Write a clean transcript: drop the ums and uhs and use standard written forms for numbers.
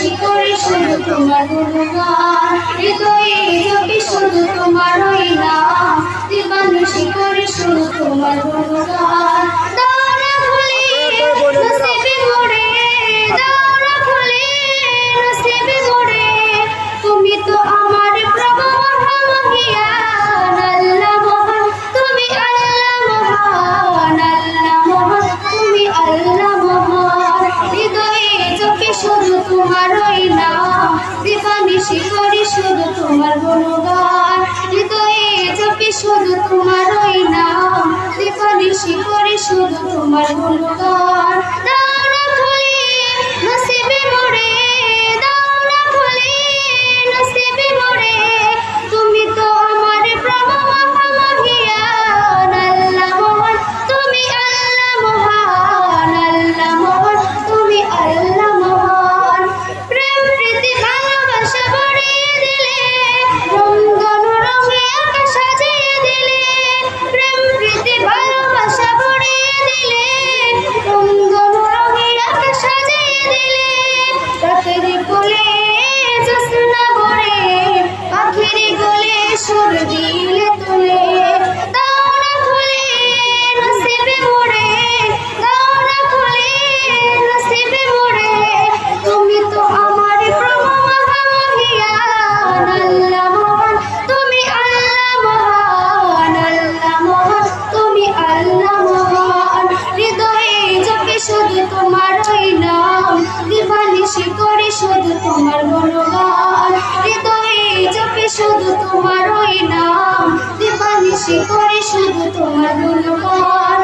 দিবানিশি করি শুধু তোমার গুণগান, হৃদয়ে জপি শুধু তোমার ওই নাম, দিবানিশি করি শুধু তোমার গুণগান। দাও না ভুলি নসিবে মোরে, দাও না ভুলি নসিবে মোরে, তুমি তো আমার প্রভু মহামহিয়ান, আল্লাহ মহান তুমি, আল্লাহ মহান, আল্লাহ মহান তুমি, আল্লাহ মহান। হৃদয়ে জপি শুধু তোমার ওই নাম, দিবানিশি করি শুধু তোমার গুণগান, হৃদয়ে জপি শুধু তোমার ওই নাম, দিবানিশি করি শুধু তোমার গুণগান। দাও না ভুলি নসিবে মোরে, দাও না ভুলি নসিবে মোরে, তুমি তো আমার প্রভু মহামহিয়ান, আল্লাহ মহান তুমি, আল্লাহ মহান, আল্লাহ মহান তুমি, আল্লাহ মহান। প্রেম প্রীতি ভালোবাসা বাড়িয়ে দিলে, রঙ্গন রঙে আকাশ সাজিয়ে দিলে, প্রেম প্রীতি ভালোবাসা বাড়িয়ে দিলে, রঙ্গন রঙে আকাশ সাজিয়ে দিলে, রাতের কোলে জ্যোৎস্না ভরে, পাখির গলে সুর দিলে তুলে। দাও না ভুলি নসিবে মোরে, দাও না ভুলি নসিবে মোরে, তুমি তো আমার প্রভু মহামহিয়ান, আল্লাহ মহান তুমি, আল্লাহ মহান, আল্লাহ মহান তুমি, আল্লাহ মহান। হৃদয়ে জপি শুধু তোমার ওই নাম, দিবানিশি করি শুধু তোমার গুণগান, হৃদয়ে জপি শুধু তোমার ওই নাম, দিবানিশি করি শুধু তোমার গুণগান।